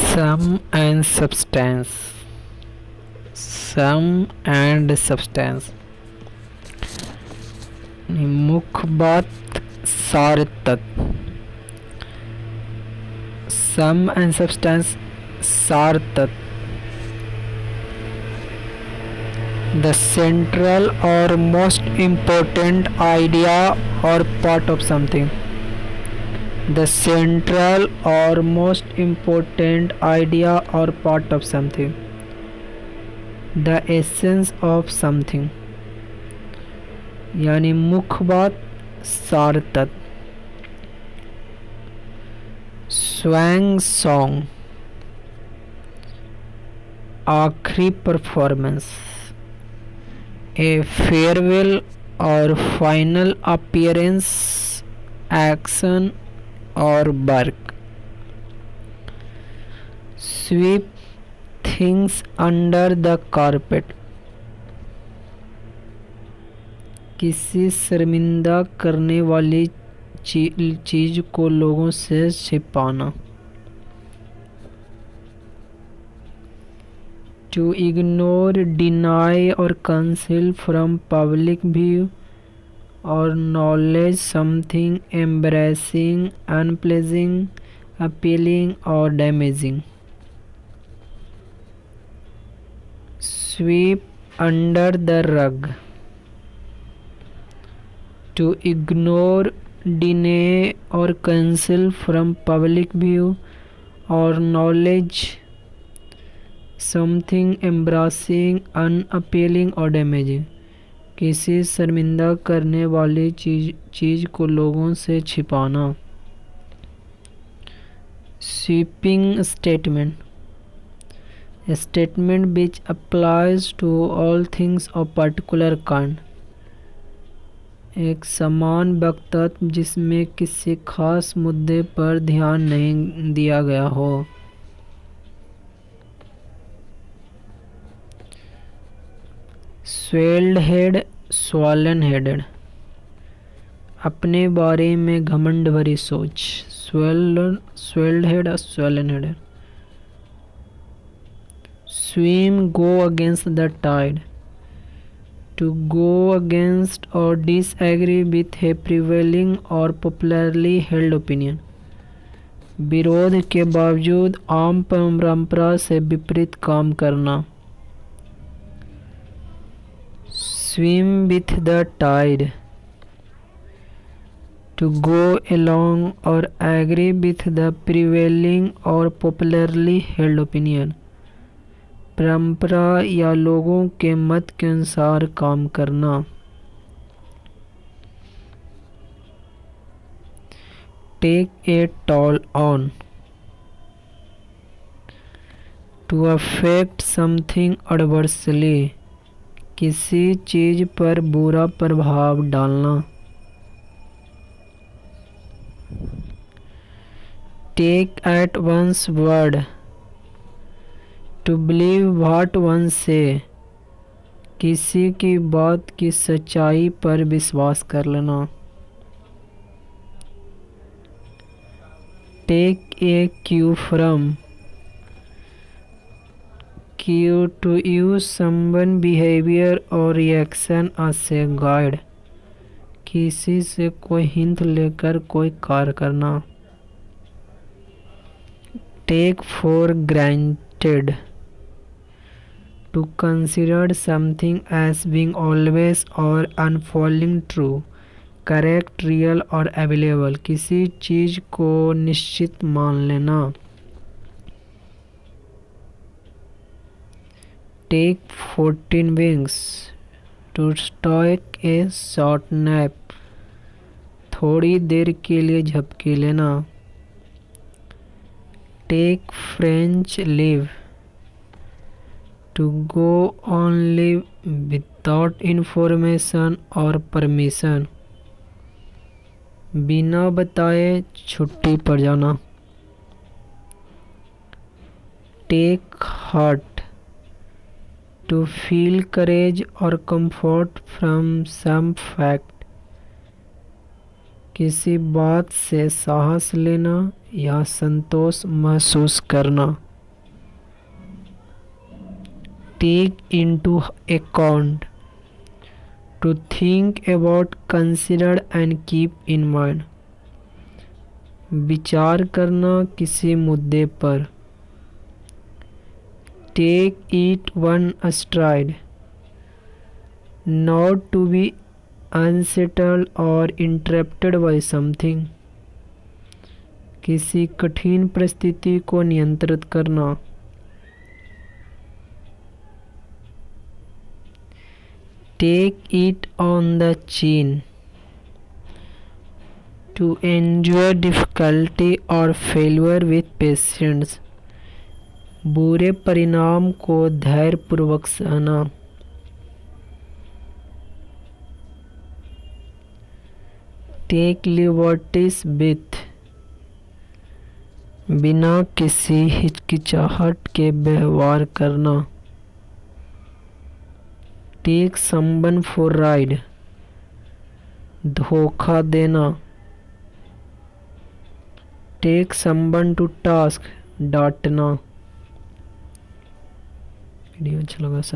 Some and substance. Sum and substance मुख्य बात, सार तत्व। सम एंड सब्सटेंस, सार तत्व। द सेंट्रल और मोस्ट इम्पोर्टेंट आइडिया और part of something. The central or most important idea or part of something. The essence of something यानी मुख्य बात, सार तत्व। स्वैंग सॉन्ग, आखिरी परफॉर्मेंस। ए फेयरवेल और फाइनल अपीयरेंस, एक्शन और work. Sweep things under the carpet, किसी शर्मिंदा करने वाली चीज को लोगों से छिपाना। टू इग्नोर, डिनाई और conceal from public view or knowledge something embarrassing, unpleasing, appealing or damaging. Sweep under the rug, to ignore, deny or conceal from public view or knowledge something embarrassing, unappealing or damaging. किसी शर्मिंदा करने वाली चीज को लोगों से छिपाना। Sweeping statement, statement which applies to all things of particular kind, एक समान वक्तव्य जिसमें किसी खास मुद्दे पर ध्यान नहीं दिया गया हो। स्वेल्ड हेड, स्वॉलन हेडेड, अपने बारे में घमंड भरी सोच। Swelled head, swollen headed. Swim, go against the tide, to go against or disagree with a prevailing or popularly held opinion, विरोध के बावजूद आम परंपरा से विपरीत काम करना। Swim with the tide, to go along or agree with the prevailing or popularly held opinion, परंपरा या लोगों के मत के अनुसार काम करना। Take a toll on, to affect something adversely, किसी चीज पर बुरा प्रभाव डालना। Take at one's word, to believe what one say, किसी की बात की सच्चाई पर विश्वास कर लेना। Take a cue from, to use someone behavior or reaction as a guide, किसी से कोई हिंट लेकर कोई कार्य करना। Take for granted, to consider something as being always or unfailing true, correct, real और available, किसी चीज को निश्चित मान लेना। Take 14 wings, to take a short nap, थोड़ी देर के लिए झपकी लेना। Take French leave, to go on leave without information or permission, बिना बताए छुट्टी पर जाना। Take heart, to feel courage or comfort from some fact, किसी बात से साहस लेना या संतोष महसूस करना। take into account, to think about, consider and keep in mind. विचार करना किसी मुद्दे पर. Take it one stride, not to be unsettled or interrupted by something. किसी कठिन परिस्थिति को नियंत्रित करना. Take it on the chin, to endure difficulty or failure with patience. बुरे परिणाम को धैर्यपूर्वक सहना. Take liberties with, बिना किसी हिचकिचाहट के व्यवहार करना. Take someone for ride, धोखा देना. Take someone to task, डांटना. वीडियो अच्छा लगा सर.